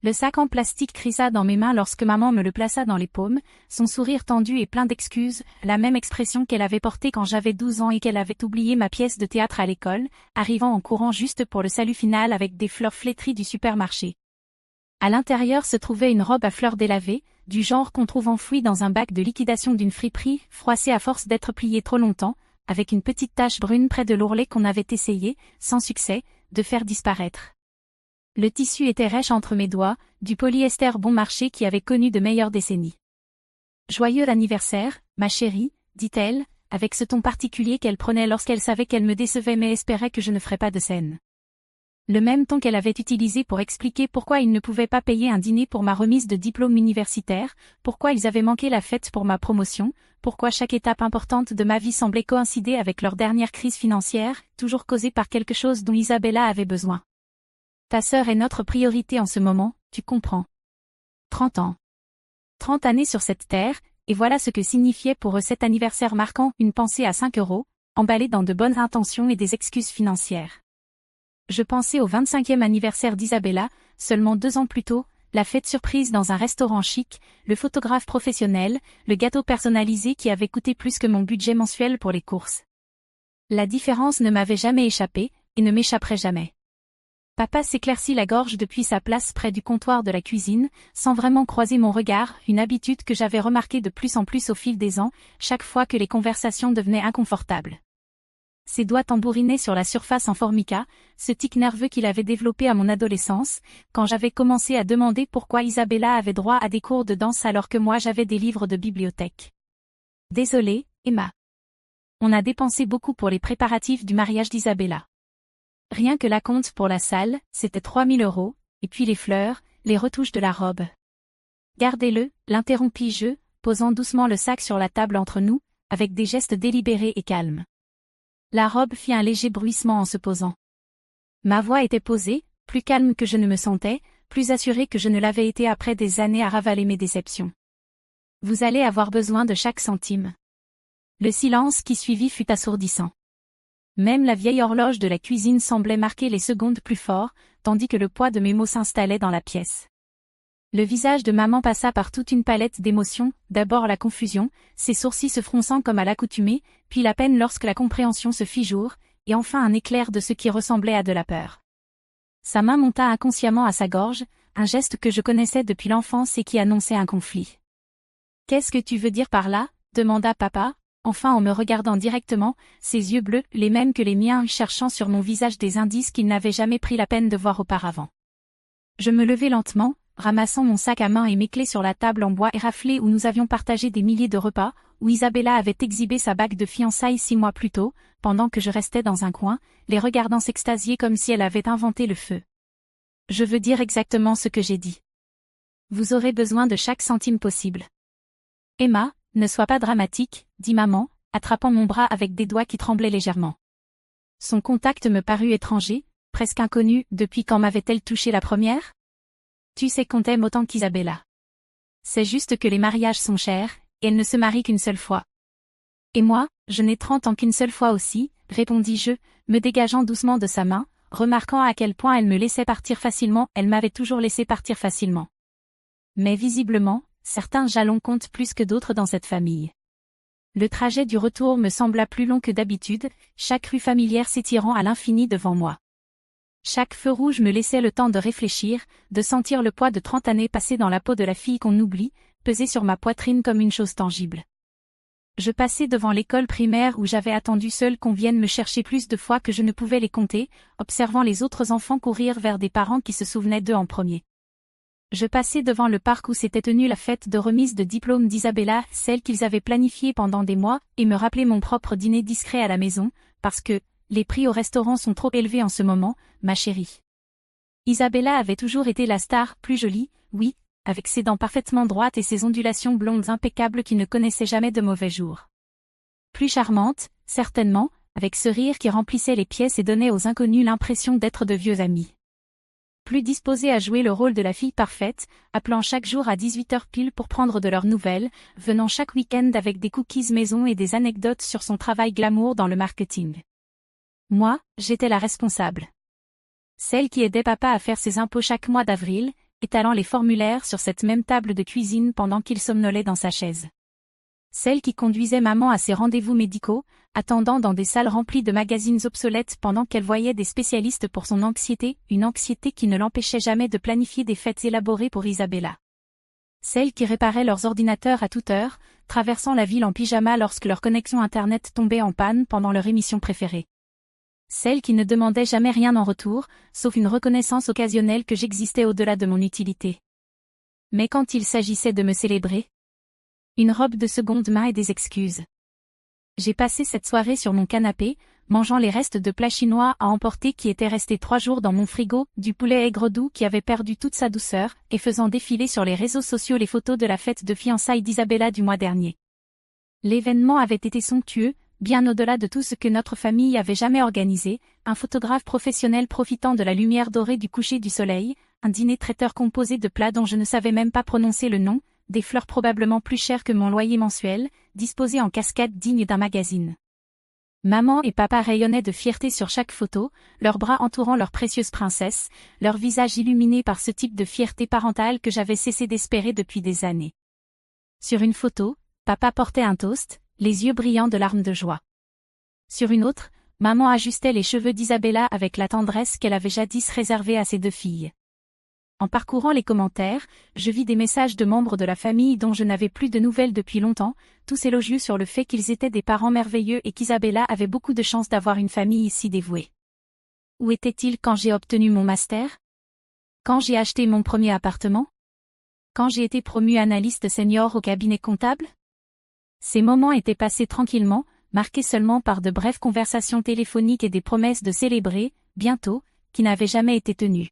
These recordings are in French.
Le sac en plastique crissa dans mes mains lorsque maman me le plaça dans les paumes, son sourire tendu et plein d'excuses, la même expression qu'elle avait portée quand j'avais 12 ans et qu'elle avait oublié ma pièce de théâtre à l'école, arrivant en courant juste pour le salut final avec des fleurs flétries du supermarché. À l'intérieur se trouvait une robe à fleurs délavée, du genre qu'on trouve enfouie dans un bac de liquidation d'une friperie, froissée à force d'être pliée trop longtemps, avec une petite tache brune près de l'ourlet qu'on avait essayé, sans succès, de faire disparaître. Le tissu était rêche entre mes doigts, du polyester bon marché qui avait connu de meilleures décennies. « Joyeux anniversaire, ma chérie », dit-elle, avec ce ton particulier qu'elle prenait lorsqu'elle savait qu'elle me décevait mais espérait que je ne ferais pas de scène. Le même ton qu'elle avait utilisé pour expliquer pourquoi ils ne pouvaient pas payer un dîner pour ma remise de diplôme universitaire, pourquoi ils avaient manqué la fête pour ma promotion, pourquoi chaque étape importante de ma vie semblait coïncider avec leur dernière crise financière, toujours causée par quelque chose dont Isabella avait besoin. Ta sœur est notre priorité en ce moment, tu comprends. 30 ans. 30 années sur cette terre, et voilà ce que signifiait pour eux cet anniversaire marquant une pensée à 5 €, emballée dans de bonnes intentions et des excuses financières. Je pensais au 25e anniversaire d'Isabella, seulement 2 ans plus tôt, la fête surprise dans un restaurant chic, le photographe professionnel, le gâteau personnalisé qui avait coûté plus que mon budget mensuel pour les courses. La différence ne m'avait jamais échappé, et ne m'échapperait jamais. Papa s'éclaircit la gorge depuis sa place près du comptoir de la cuisine, sans vraiment croiser mon regard, une habitude que j'avais remarquée de plus en plus au fil des ans, chaque fois que les conversations devenaient inconfortables. Ses doigts tambourinaient sur la surface en formica, ce tic nerveux qu'il avait développé à mon adolescence, quand j'avais commencé à demander pourquoi Isabella avait droit à des cours de danse alors que moi j'avais des livres de bibliothèque. Désolée, Emma. On a dépensé beaucoup pour les préparatifs du mariage d'Isabella. Rien que la compte pour la salle, c'était 3000 €, et puis les fleurs, les retouches de la robe. Gardez-le, l'interrompis-je, posant doucement le sac sur la table entre nous, avec des gestes délibérés et calmes. La robe fit un léger bruissement en se posant. Ma voix était posée, plus calme que je ne me sentais, plus assurée que je ne l'avais été après des années à ravaler mes déceptions. Vous allez avoir besoin de chaque centime. Le silence qui suivit fut assourdissant. Même la vieille horloge de la cuisine semblait marquer les secondes plus fort, tandis que le poids de mes mots s'installait dans la pièce. Le visage de maman passa par toute une palette d'émotions, d'abord la confusion, ses sourcils se fronçant comme à l'accoutumée, puis la peine lorsque la compréhension se fit jour, et enfin un éclair de ce qui ressemblait à de la peur. Sa main monta inconsciemment à sa gorge, un geste que je connaissais depuis l'enfance et qui annonçait un conflit. « Qu'est-ce que tu veux dire par là ?» demanda papa, enfin en me regardant directement, ses yeux bleus, les mêmes que les miens, cherchant sur mon visage des indices qu'il n'avait jamais pris la peine de voir auparavant. Je me levai lentement, ramassant mon sac à main et mes clés sur la table en bois éraflée où nous avions partagé des milliers de repas, où Isabella avait exhibé sa bague de fiançailles 6 mois plus tôt, pendant que je restais dans un coin, les regardant s'extasier comme si elle avait inventé le feu. Je veux dire exactement ce que j'ai dit. Vous aurez besoin de chaque centime possible. Emma, ne sois pas dramatique, dit maman, attrapant mon bras avec des doigts qui tremblaient légèrement. Son contact me parut étranger, presque inconnu, depuis quand m'avait-elle touché la première ? Tu sais qu'on t'aime autant qu'Isabella. C'est juste que les mariages sont chers, et elle ne se marie qu'une seule fois. Et moi, je n'ai 30 ans qu'une seule fois aussi, répondis-je, me dégageant doucement de sa main, remarquant à quel point elle me laissait partir facilement, elle m'avait toujours laissé partir facilement. Mais visiblement, certains jalons comptent plus que d'autres dans cette famille. Le trajet du retour me sembla plus long que d'habitude, chaque rue familière s'étirant à l'infini devant moi. Chaque feu rouge me laissait le temps de réfléchir, de sentir le poids de 30 années passées dans la peau de la fille qu'on oublie, peser sur ma poitrine comme une chose tangible. Je passai devant l'école primaire où j'avais attendu seule qu'on vienne me chercher plus de fois que je ne pouvais les compter, observant les autres enfants courir vers des parents qui se souvenaient d'eux en premier. Je passai devant le parc où s'était tenue la fête de remise de diplôme d'Isabella, celle qu'ils avaient planifiée pendant des mois, et me rappelai mon propre dîner discret à la maison, parce que, les prix au restaurant sont trop élevés en ce moment, ma chérie. Isabella avait toujours été la star, plus jolie, oui, avec ses dents parfaitement droites et ses ondulations blondes impeccables qui ne connaissaient jamais de mauvais jours. Plus charmante, certainement, avec ce rire qui remplissait les pièces et donnait aux inconnus l'impression d'être de vieux amis. Plus disposée à jouer le rôle de la fille parfaite, appelant chaque jour à 18h pile pour prendre de leurs nouvelles, venant chaque week-end avec des cookies maison et des anecdotes sur son travail glamour dans le marketing. Moi, j'étais la responsable. Celle qui aidait papa à faire ses impôts chaque mois d'avril, étalant les formulaires sur cette même table de cuisine pendant qu'il somnolait dans sa chaise. Celle qui conduisait maman à ses rendez-vous médicaux, attendant dans des salles remplies de magazines obsolètes pendant qu'elle voyait des spécialistes pour son anxiété, une anxiété qui ne l'empêchait jamais de planifier des fêtes élaborées pour Isabella. Celle qui réparait leurs ordinateurs à toute heure, traversant la ville en pyjama lorsque leur connexion Internet tombait en panne pendant leur émission préférée. Celle qui ne demandait jamais rien en retour, sauf une reconnaissance occasionnelle que j'existais au-delà de mon utilité. Mais quand il s'agissait de me célébrer, une robe de seconde main et des excuses. J'ai passé cette soirée sur mon canapé, mangeant les restes de plats chinois à emporter qui étaient restés 3 jours dans mon frigo, du poulet aigre doux qui avait perdu toute sa douceur, et faisant défiler sur les réseaux sociaux les photos de la fête de fiançailles d'Isabella du mois dernier. L'événement avait été somptueux, bien au-delà de tout ce que notre famille avait jamais organisé, un photographe professionnel profitant de la lumière dorée du coucher du soleil, un dîner traiteur composé de plats dont je ne savais même pas prononcer le nom, des fleurs probablement plus chères que mon loyer mensuel, disposées en cascade digne d'un magazine. Maman et papa rayonnaient de fierté sur chaque photo, leurs bras entourant leur précieuse princesse, leur visage illuminé par ce type de fierté parentale que j'avais cessé d'espérer depuis des années. Sur une photo, papa portait un toast, les yeux brillants de larmes de joie. Sur une autre, maman ajustait les cheveux d'Isabella avec la tendresse qu'elle avait jadis réservée à ses 2 filles. En parcourant les commentaires, je vis des messages de membres de la famille dont je n'avais plus de nouvelles depuis longtemps, tous élogieux sur le fait qu'ils étaient des parents merveilleux et qu'Isabella avait beaucoup de chance d'avoir une famille si dévouée. Où était-il quand j'ai obtenu mon master? Quand j'ai acheté mon premier appartement? Quand j'ai été promue analyste senior au cabinet comptable? Ces moments étaient passés tranquillement, marqués seulement par de brèves conversations téléphoniques et des promesses de célébrer, bientôt, qui n'avaient jamais été tenues.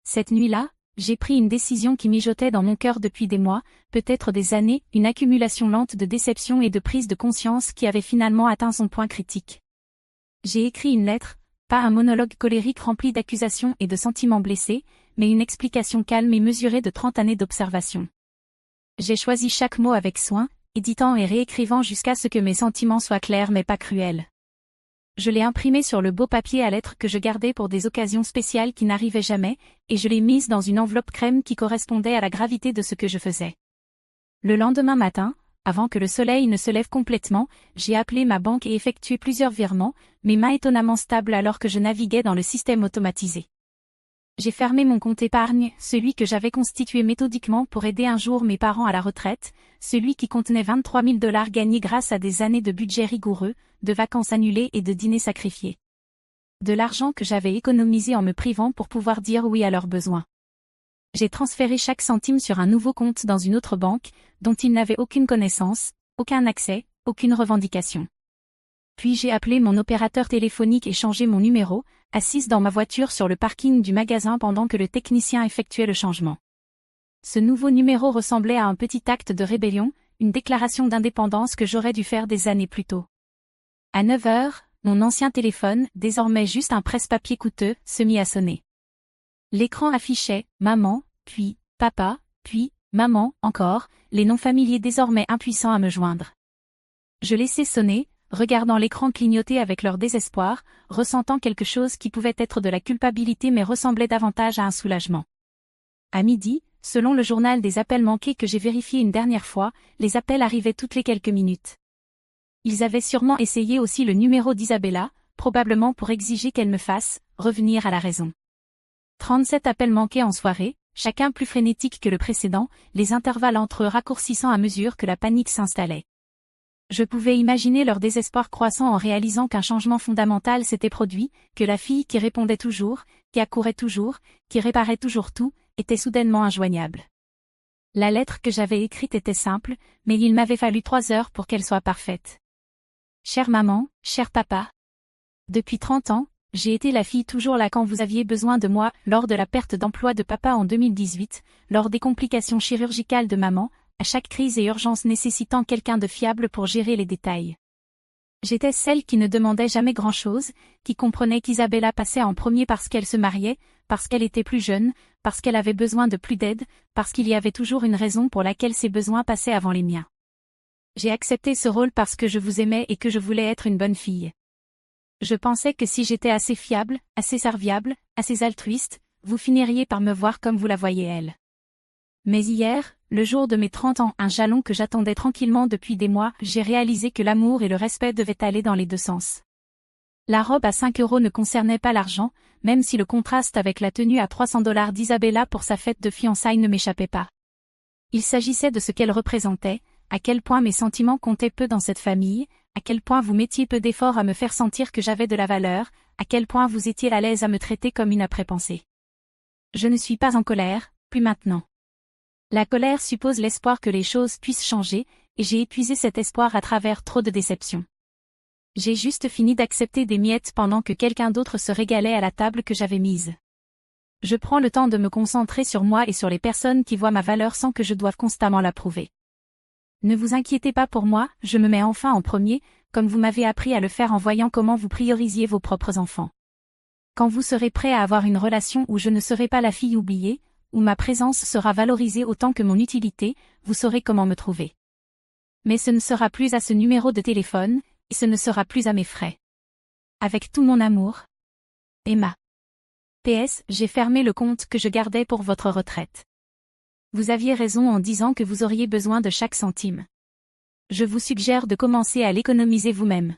Cette nuit-là, j'ai pris une décision qui mijotait dans mon cœur depuis des mois, peut-être des années, une accumulation lente de déceptions et de prise de conscience qui avait finalement atteint son point critique. J'ai écrit une lettre, pas un monologue colérique rempli d'accusations et de sentiments blessés, mais une explication calme et mesurée de 30 années d'observation. J'ai choisi chaque mot avec soin, éditant et réécrivant jusqu'à ce que mes sentiments soient clairs mais pas cruels. Je l'ai imprimé sur le beau papier à lettres que je gardais pour des occasions spéciales qui n'arrivaient jamais, et je l'ai mise dans une enveloppe crème qui correspondait à la gravité de ce que je faisais. Le lendemain matin, avant que le soleil ne se lève complètement, j'ai appelé ma banque et effectué plusieurs virements, mes mains étonnamment stables alors que je naviguais dans le système automatisé. J'ai fermé mon compte épargne, celui que j'avais constitué méthodiquement pour aider un jour mes parents à la retraite, celui qui contenait 23 000 $ gagnés grâce à des années de budget rigoureux, de vacances annulées et de dîners sacrifiés. De l'argent que j'avais économisé en me privant pour pouvoir dire oui à leurs besoins. J'ai transféré chaque centime sur un nouveau compte dans une autre banque, dont ils n'avaient aucune connaissance, aucun accès, aucune revendication. Puis j'ai appelé mon opérateur téléphonique et changé mon numéro, assise dans ma voiture sur le parking du magasin pendant que le technicien effectuait le changement. Ce nouveau numéro ressemblait à un petit acte de rébellion, une déclaration d'indépendance que j'aurais dû faire des années plus tôt. À 9 heures, mon ancien téléphone, désormais juste un presse-papier coûteux, se mit à sonner. L'écran affichait « Maman », puis « Papa », puis « Maman », encore, les noms familiers désormais impuissants à me joindre. Je laissais sonner, regardant l'écran clignoter avec leur désespoir, ressentant quelque chose qui pouvait être de la culpabilité mais ressemblait davantage à un soulagement. À midi, selon le journal des appels manqués que j'ai vérifié une dernière fois, les appels arrivaient toutes les quelques minutes. Ils avaient sûrement essayé aussi le numéro d'Isabella, probablement pour exiger qu'elle me fasse revenir à la raison. 37 appels manqués en soirée, chacun plus frénétique que le précédent, les intervalles entre eux raccourcissant à mesure que la panique s'installait. Je pouvais imaginer leur désespoir croissant en réalisant qu'un changement fondamental s'était produit, que la fille qui répondait toujours, qui accourait toujours, qui réparait toujours tout, était soudainement injoignable. La lettre que j'avais écrite était simple, mais il m'avait fallu 3 heures pour qu'elle soit parfaite. Chère maman, cher papa. Depuis 30 ans, j'ai été la fille toujours là quand vous aviez besoin de moi, lors de la perte d'emploi de papa en 2018, lors des complications chirurgicales de maman, à chaque crise et urgence nécessitant quelqu'un de fiable pour gérer les détails. J'étais celle qui ne demandait jamais grand-chose, qui comprenait qu'Isabella passait en premier parce qu'elle se mariait, parce qu'elle était plus jeune, parce qu'elle avait besoin de plus d'aide, parce qu'il y avait toujours une raison pour laquelle ses besoins passaient avant les miens. J'ai accepté ce rôle parce que je vous aimais et que je voulais être une bonne fille. Je pensais que si j'étais assez fiable, assez serviable, assez altruiste, vous finiriez par me voir comme vous la voyez elle. Mais hier, le jour de mes 30 ans, un jalon que j'attendais tranquillement depuis des mois, j'ai réalisé que l'amour et le respect devaient aller dans les deux sens. La robe à 5 € ne concernait pas l'argent, même si le contraste avec la tenue à 300 $ d'Isabella pour sa fête de fiançailles ne m'échappait pas. Il s'agissait de ce qu'elle représentait, à quel point mes sentiments comptaient peu dans cette famille, à quel point vous mettiez peu d'efforts à me faire sentir que j'avais de la valeur, à quel point vous étiez à l'aise à me traiter comme une après-pensée. Je ne suis pas en colère, plus maintenant. La colère suppose l'espoir que les choses puissent changer, et j'ai épuisé cet espoir à travers trop de déceptions. J'ai juste fini d'accepter des miettes pendant que quelqu'un d'autre se régalait à la table que j'avais mise. Je prends le temps de me concentrer sur moi et sur les personnes qui voient ma valeur sans que je doive constamment la prouver. Ne vous inquiétez pas pour moi, je me mets enfin en premier, comme vous m'avez appris à le faire en voyant comment vous priorisiez vos propres enfants. Quand vous serez prêt à avoir une relation où je ne serai pas la fille oubliée, où ma présence sera valorisée autant que mon utilité, vous saurez comment me trouver. Mais ce ne sera plus à ce numéro de téléphone, et ce ne sera plus à mes frais. Avec tout mon amour. Emma. PS, j'ai fermé le compte que je gardais pour votre retraite. Vous aviez raison en disant que vous auriez besoin de chaque centime. Je vous suggère de commencer à l'économiser vous-même.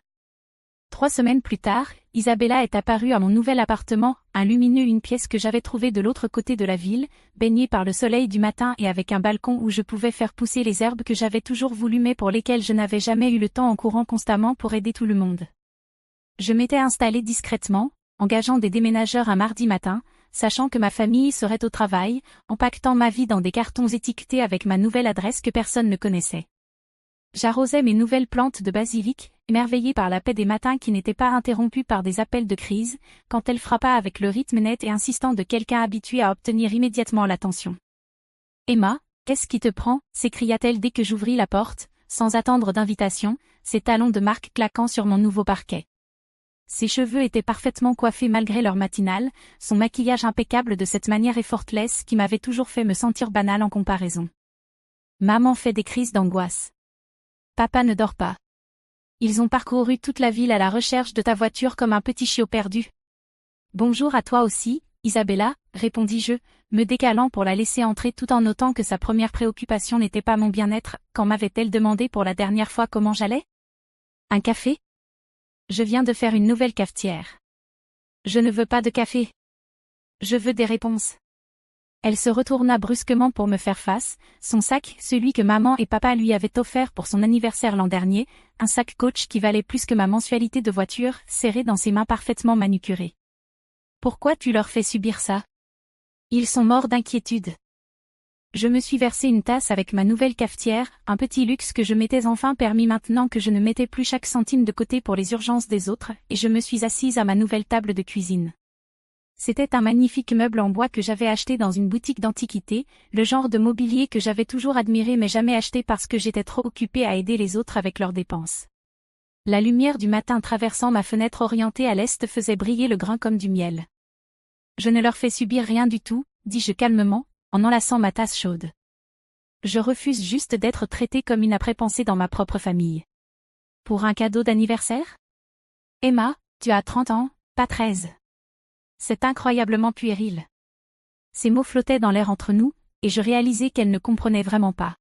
3 semaines plus tard, Isabella est apparue à mon nouvel appartement, un lumineux, une pièce que j'avais trouvée de l'autre côté de la ville, baignée par le soleil du matin et avec un balcon où je pouvais faire pousser les herbes que j'avais toujours voulu mais pour lesquelles je n'avais jamais eu le temps en courant constamment pour aider tout le monde. Je m'étais installée discrètement, engageant des déménageurs un mardi matin, sachant que ma famille serait au travail, empaquetant ma vie dans des cartons étiquetés avec ma nouvelle adresse que personne ne connaissait. J'arrosais mes nouvelles plantes de basilic, émerveillée par la paix des matins qui n'étaient pas interrompus par des appels de crise, quand elle frappa avec le rythme net et insistant de quelqu'un habitué à obtenir immédiatement l'attention. « Emma, qu'est-ce qui te prend » s'écria-t-elle dès que j'ouvris la porte, sans attendre d'invitation, ses talons de marque claquant sur mon nouveau parquet. Ses cheveux étaient parfaitement coiffés malgré leur matinale, son maquillage impeccable de cette manière effortless qui m'avait toujours fait me sentir banale en comparaison. Maman fait des crises d'angoisse. Papa ne dort pas. Ils ont parcouru toute la ville à la recherche de ta voiture comme un petit chiot perdu. Bonjour à toi aussi, Isabella, répondis-je, me décalant pour la laisser entrer tout en notant que sa première préoccupation n'était pas mon bien-être, quand m'avait-elle demandé pour la dernière fois comment j'allais ? Un café ? Je viens de faire une nouvelle cafetière. Je ne veux pas de café. Je veux des réponses. Elle se retourna brusquement pour me faire face, son sac, celui que maman et papa lui avaient offert pour son anniversaire l'an dernier, un sac Coach qui valait plus que ma mensualité de voiture, serré dans ses mains parfaitement manucurées. Pourquoi tu leur fais subir ça ? Ils sont morts d'inquiétude. Je me suis versé une tasse avec ma nouvelle cafetière, un petit luxe que je m'étais enfin permis maintenant que je ne mettais plus chaque centime de côté pour les urgences des autres, et je me suis assise à ma nouvelle table de cuisine. C'était un magnifique meuble en bois que j'avais acheté dans une boutique d'antiquités, le genre de mobilier que j'avais toujours admiré mais jamais acheté parce que j'étais trop occupée à aider les autres avec leurs dépenses. La lumière du matin traversant ma fenêtre orientée à l'est faisait briller le grain comme du miel. Je ne leur fais subir rien du tout, dis-je calmement, en enlaçant ma tasse chaude. Je refuse juste d'être traitée comme une après-pensée dans ma propre famille. Pour un cadeau d'anniversaire ? Emma, tu as 30 ans, pas 13. C'est incroyablement puéril. Ces mots flottaient dans l'air entre nous, et je réalisais qu'elle ne comprenait vraiment pas.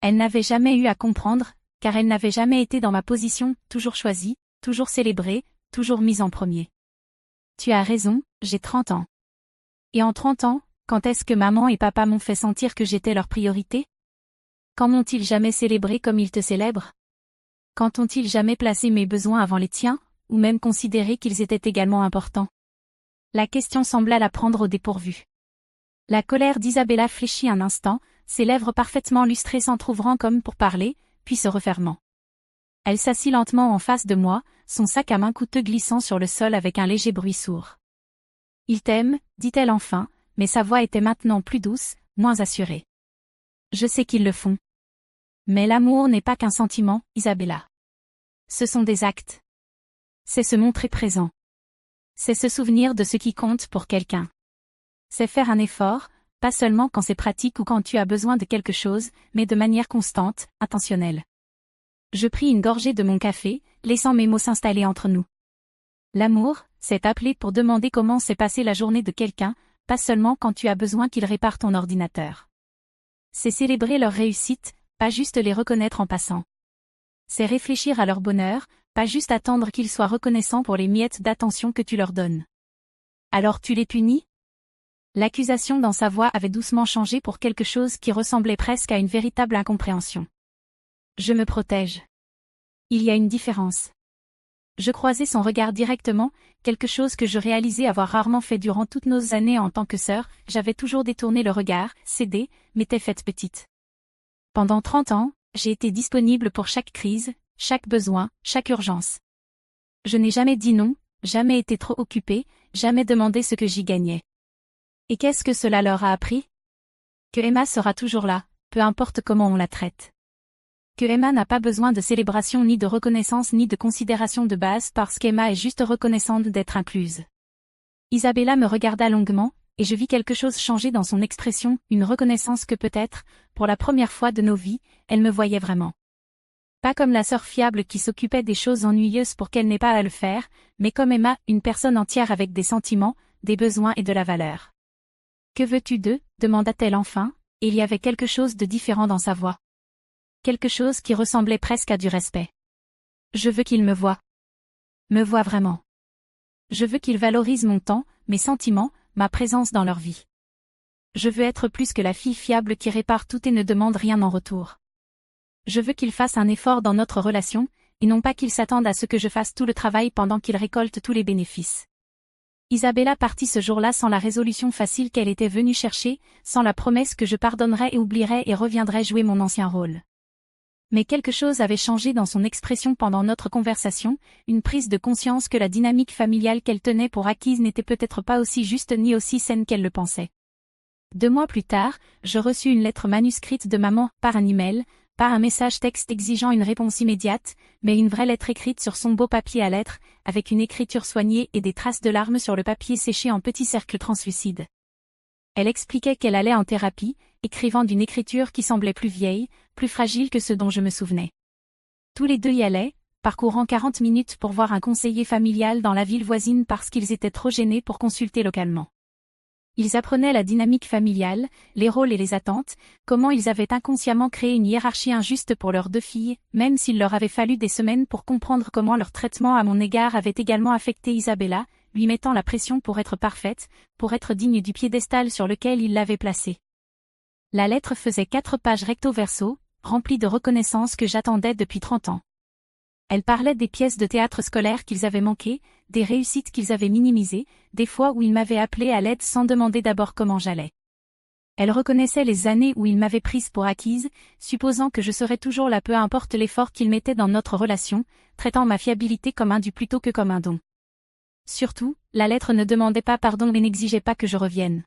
Elle n'avait jamais eu à comprendre, car elle n'avait jamais été dans ma position, toujours choisie, toujours célébrée, toujours mise en premier. Tu as raison, j'ai 30 ans. Et en 30 ans, quand est-ce que maman et papa m'ont fait sentir que j'étais leur priorité ? Quand m'ont-ils jamais célébré comme ils te célèbrent ? Quand ont-ils jamais placé mes besoins avant les tiens, ou même considéré qu'ils étaient également importants ? La question sembla la prendre au dépourvu. La colère d'Isabella fléchit un instant, ses lèvres parfaitement lustrées s'entr'ouvrant comme pour parler, puis se refermant. Elle s'assit lentement en face de moi, son sac à main coûteux glissant sur le sol avec un léger bruit sourd. « Il t'aime », dit-elle enfin, mais sa voix était maintenant plus douce, moins assurée. « Je sais qu'ils le font. Mais l'amour n'est pas qu'un sentiment, Isabella. Ce sont des actes. C'est se montrer présent. C'est se souvenir de ce qui compte pour quelqu'un. C'est faire un effort, pas seulement quand c'est pratique ou quand tu as besoin de quelque chose, mais de manière constante, intentionnelle. » Je pris une gorgée de mon café, laissant mes mots s'installer entre nous. L'amour, c'est appeler pour demander comment s'est passée la journée de quelqu'un, pas seulement quand tu as besoin qu'ils réparent ton ordinateur. C'est célébrer leur réussite, pas juste les reconnaître en passant. C'est réfléchir à leur bonheur, pas juste attendre qu'ils soient reconnaissants pour les miettes d'attention que tu leur donnes. Alors tu les punis? L'accusation dans sa voix avait doucement changé pour quelque chose qui ressemblait presque à une véritable incompréhension. Je me protège. Il y a une différence. Je croisais son regard directement, quelque chose que je réalisais avoir rarement fait durant toutes nos années en tant que sœur. J'avais toujours détourné le regard, cédé, m'étais faite petite. Pendant 30 ans, j'ai été disponible pour chaque crise, chaque besoin, chaque urgence. Je n'ai jamais dit non, jamais été trop occupée, jamais demandé ce que j'y gagnais. Et qu'est-ce que cela leur a appris? Que Emma sera toujours là, peu importe comment on la traite. Que Emma n'a pas besoin de célébration ni de reconnaissance ni de considération de base parce qu'Emma est juste reconnaissante d'être incluse. Isabella me regarda longuement, et je vis quelque chose changer dans son expression, une reconnaissance que peut-être, pour la première fois de nos vies, elle me voyait vraiment. Pas comme la sœur fiable qui s'occupait des choses ennuyeuses pour qu'elle n'ait pas à le faire, mais comme Emma, une personne entière avec des sentiments, des besoins et de la valeur. « Que veux-tu d'eux ?» demanda-t-elle enfin, et il y avait quelque chose de différent dans sa voix. Quelque chose qui ressemblait presque à du respect. Je veux qu'ils me voient. Me voient vraiment. Je veux qu'ils valorisent mon temps, mes sentiments, ma présence dans leur vie. Je veux être plus que la fille fiable qui répare tout et ne demande rien en retour. Je veux qu'ils fassent un effort dans notre relation, et non pas qu'ils s'attendent à ce que je fasse tout le travail pendant qu'ils récoltent tous les bénéfices. Isabella partit ce jour-là sans la résolution facile qu'elle était venue chercher, sans la promesse que je pardonnerais et oublierais et reviendrais jouer mon ancien rôle. Mais quelque chose avait changé dans son expression pendant notre conversation, une prise de conscience que la dynamique familiale qu'elle tenait pour acquise n'était peut-être pas aussi juste ni aussi saine qu'elle le pensait. 2 mois plus tard, je reçus une lettre manuscrite de maman, par un email, pas un message texte exigeant une réponse immédiate, mais une vraie lettre écrite sur son beau papier à lettres, avec une écriture soignée et des traces de larmes sur le papier séché en petits cercles translucides. Elle expliquait qu'elle allait en thérapie, écrivant d'une écriture qui semblait plus vieille, plus fragile que ce dont je me souvenais. Tous les deux y allaient, parcourant 40 minutes pour voir un conseiller familial dans la ville voisine parce qu'ils étaient trop gênés pour consulter localement. Ils apprenaient la dynamique familiale, les rôles et les attentes, comment ils avaient inconsciemment créé une hiérarchie injuste pour leurs 2 filles, même s'il leur avait fallu des semaines pour comprendre comment leur traitement à mon égard avait également affecté Isabella, lui mettant la pression pour être parfaite, pour être digne du piédestal sur lequel il l'avait placée. La lettre faisait 4 pages recto-verso, remplies de reconnaissance que j'attendais depuis 30 ans. Elle parlait des pièces de théâtre scolaires qu'ils avaient manquées, des réussites qu'ils avaient minimisées, des fois où ils m'avaient appelé à l'aide sans demander d'abord comment j'allais. Elle reconnaissait les années où ils m'avaient prise pour acquise, supposant que je serais toujours là peu importe l'effort qu'ils mettaient dans notre relation, traitant ma fiabilité comme un dû plutôt que comme un don. Surtout, la lettre ne demandait pas pardon et n'exigeait pas que je revienne.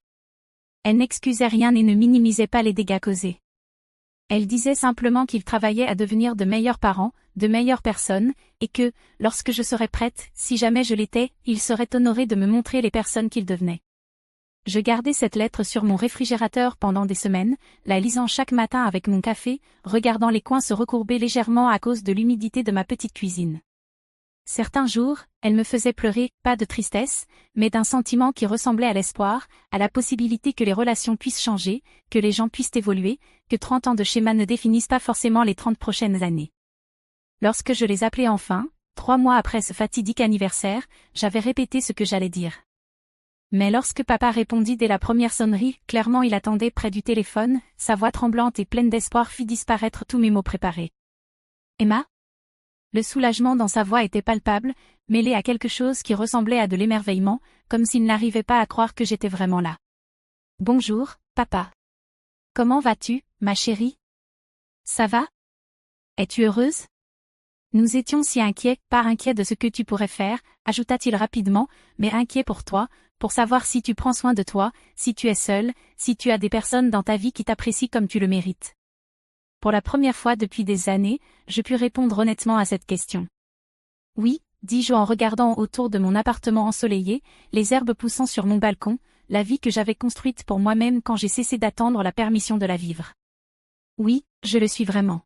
Elle n'excusait rien et ne minimisait pas les dégâts causés. Elle disait simplement qu'ils travaillaient à devenir de meilleurs parents, de meilleures personnes, et que, lorsque je serais prête, si jamais je l'étais, ils seraient honorés de me montrer les personnes qu'ils devenaient. Je gardais cette lettre sur mon réfrigérateur pendant des semaines, la lisant chaque matin avec mon café, regardant les coins se recourber légèrement à cause de l'humidité de ma petite cuisine. Certains jours, elle me faisait pleurer, pas de tristesse, mais d'un sentiment qui ressemblait à l'espoir, à la possibilité que les relations puissent changer, que les gens puissent évoluer, que 30 ans de schéma ne définissent pas forcément les 30 prochaines années. Lorsque je les appelais enfin, 3 mois après ce fatidique anniversaire, j'avais répété ce que j'allais dire. Mais lorsque papa répondit dès la première sonnerie, clairement il attendait près du téléphone, sa voix tremblante et pleine d'espoir fit disparaître tous mes mots préparés. « Emma ?» Le soulagement dans sa voix était palpable, mêlé à quelque chose qui ressemblait à de l'émerveillement, comme s'il n'arrivait pas à croire que j'étais vraiment là. « Bonjour, papa. Comment vas-tu, ma chérie? Ça va? Es-tu heureuse? » Nous étions si inquiets, pas inquiets de ce que tu pourrais faire, ajouta-t-il rapidement, mais inquiets pour toi, pour savoir si tu prends soin de toi, si tu es seule, si tu as des personnes dans ta vie qui t'apprécient comme tu le mérites. Pour la première fois depuis des années, je pus répondre honnêtement à cette question. Oui, dis-je en regardant autour de mon appartement ensoleillé, les herbes poussant sur mon balcon, la vie que j'avais construite pour moi-même quand j'ai cessé d'attendre la permission de la vivre. Oui, je le suis vraiment.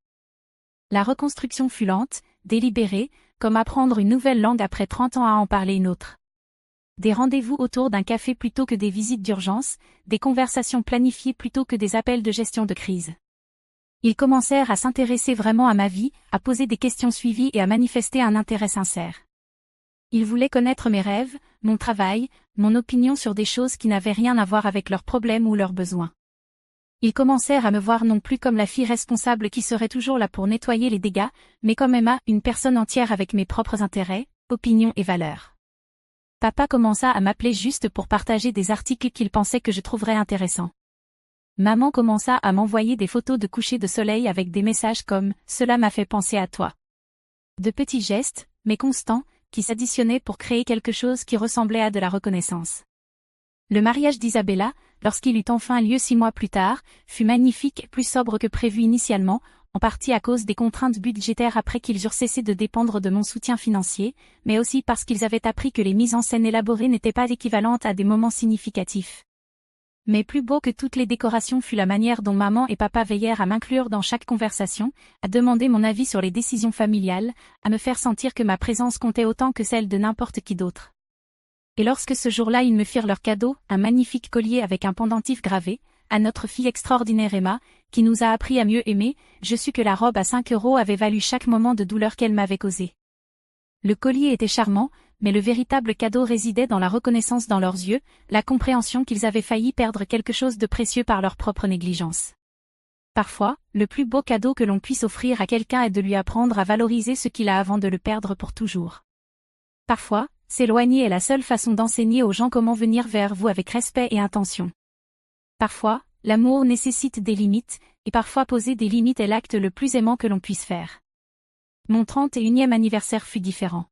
La reconstruction fut lente, délibérée, comme apprendre une nouvelle langue après 30 ans à en parler une autre. Des rendez-vous autour d'un café plutôt que des visites d'urgence, des conversations planifiées plutôt que des appels de gestion de crise. Ils commencèrent à s'intéresser vraiment à ma vie, à poser des questions suivies et à manifester un intérêt sincère. Ils voulaient connaître mes rêves, mon travail, mon opinion sur des choses qui n'avaient rien à voir avec leurs problèmes ou leurs besoins. Ils commencèrent à me voir non plus comme la fille responsable qui serait toujours là pour nettoyer les dégâts, mais comme Emma, une personne entière avec mes propres intérêts, opinions et valeurs. Papa commença à m'appeler juste pour partager des articles qu'il pensait que je trouverais intéressants. Maman commença à m'envoyer des photos de coucher de soleil avec des messages comme « Cela m'a fait penser à toi ». De petits gestes, mais constants, qui s'additionnaient pour créer quelque chose qui ressemblait à de la reconnaissance. Le mariage d'Isabella, lorsqu'il eut enfin lieu 6 mois plus tard, fut magnifique, plus sobre que prévu initialement, en partie à cause des contraintes budgétaires après qu'ils eurent cessé de dépendre de mon soutien financier, mais aussi parce qu'ils avaient appris que les mises en scène élaborées n'étaient pas équivalentes à des moments significatifs. Mais plus beau que toutes les décorations fut la manière dont maman et papa veillèrent à m'inclure dans chaque conversation, à demander mon avis sur les décisions familiales, à me faire sentir que ma présence comptait autant que celle de n'importe qui d'autre. Et lorsque ce jour-là ils me firent leur cadeau, un magnifique collier avec un pendentif gravé, à notre fille extraordinaire Emma, qui nous a appris à mieux aimer, je sus que la robe à 5 € avait valu chaque moment de douleur qu'elle m'avait causé. Le collier était charmant, mais le véritable cadeau résidait dans la reconnaissance dans leurs yeux, la compréhension qu'ils avaient failli perdre quelque chose de précieux par leur propre négligence. Parfois, le plus beau cadeau que l'on puisse offrir à quelqu'un est de lui apprendre à valoriser ce qu'il a avant de le perdre pour toujours. Parfois, s'éloigner est la seule façon d'enseigner aux gens comment venir vers vous avec respect et intention. Parfois, l'amour nécessite des limites, et parfois poser des limites est l'acte le plus aimant que l'on puisse faire. Mon 31e anniversaire fut différent.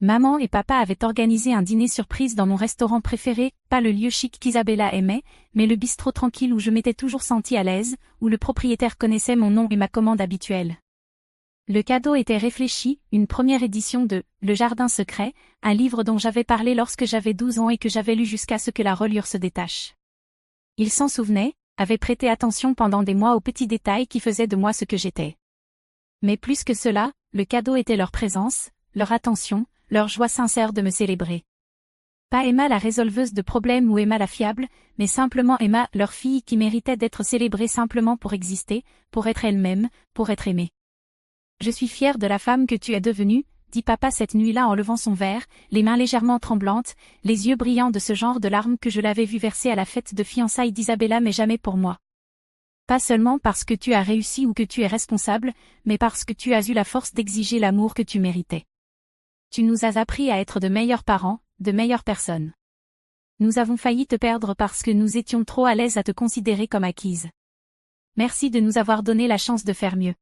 Maman et papa avaient organisé un dîner surprise dans mon restaurant préféré, pas le lieu chic qu'Isabella aimait, mais le bistrot tranquille où je m'étais toujours sentie à l'aise, où le propriétaire connaissait mon nom et ma commande habituelle. Le cadeau était réfléchi, une première édition de « Le Jardin secret », un livre dont j'avais parlé lorsque j'avais 12 ans et que j'avais lu jusqu'à ce que la reliure se détache. Ils s'en souvenaient, avaient prêté attention pendant des mois aux petits détails qui faisaient de moi ce que j'étais. Mais plus que cela, le cadeau était leur présence, leur attention, leur joie sincère de me célébrer. Pas Emma la résolveuse de problèmes ou Emma la fiable, mais simplement Emma, leur fille qui méritait d'être célébrée simplement pour exister, pour être elle-même, pour être aimée. Je suis fière de la femme que tu es devenue, dit papa cette nuit-là en levant son verre, les mains légèrement tremblantes, les yeux brillants de ce genre de larmes que je l'avais vu verser à la fête de fiançailles d'Isabella mais jamais pour moi. Pas seulement parce que tu as réussi ou que tu es responsable, mais parce que tu as eu la force d'exiger l'amour que tu méritais. Tu nous as appris à être de meilleurs parents, de meilleures personnes. Nous avons failli te perdre parce que nous étions trop à l'aise à te considérer comme acquise. Merci de nous avoir donné la chance de faire mieux.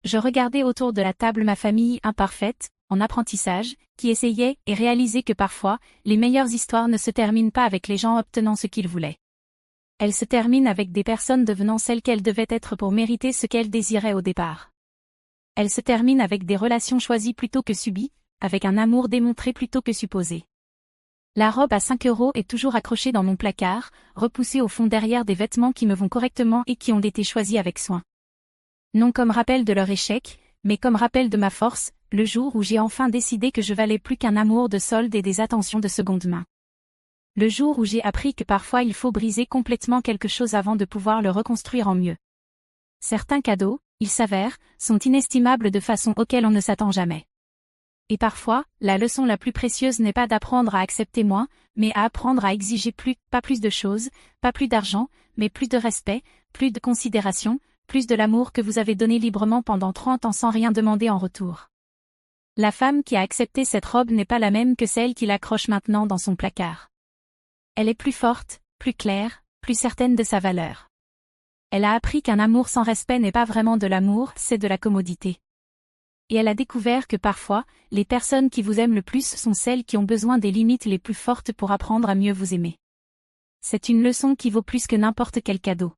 Je regardais autour de la table ma famille imparfaite, en apprentissage, qui essayait et réalisait que parfois, les meilleures histoires ne se terminent pas avec les gens obtenant ce qu'ils voulaient. Elles se terminent avec des personnes devenant celles qu'elles devaient être pour mériter ce qu'elles désiraient au départ. Elles se terminent avec des relations choisies plutôt que subies, avec un amour démontré plutôt que supposé. La robe à 5 € est toujours accrochée dans mon placard, repoussée au fond derrière des vêtements qui me vont correctement et qui ont été choisis avec soin. Non comme rappel de leur échec, mais comme rappel de ma force, le jour où j'ai enfin décidé que je valais plus qu'un amour de solde et des attentions de seconde main. Le jour où j'ai appris que parfois il faut briser complètement quelque chose avant de pouvoir le reconstruire en mieux. Certains cadeaux, il s'avère, sont inestimables de façon auxquelles on ne s'attend jamais. Et parfois, la leçon la plus précieuse n'est pas d'apprendre à accepter moins, mais à apprendre à exiger plus, pas plus de choses, pas plus d'argent, mais plus de respect, plus de considération, plus de l'amour que vous avez donné librement pendant 30 ans sans rien demander en retour. La femme qui a accepté cette robe n'est pas la même que celle qui l'accroche maintenant dans son placard. Elle est plus forte, plus claire, plus certaine de sa valeur. Elle a appris qu'un amour sans respect n'est pas vraiment de l'amour, c'est de la commodité. Et elle a découvert que parfois, les personnes qui vous aiment le plus sont celles qui ont besoin des limites les plus fortes pour apprendre à mieux vous aimer. C'est une leçon qui vaut plus que n'importe quel cadeau.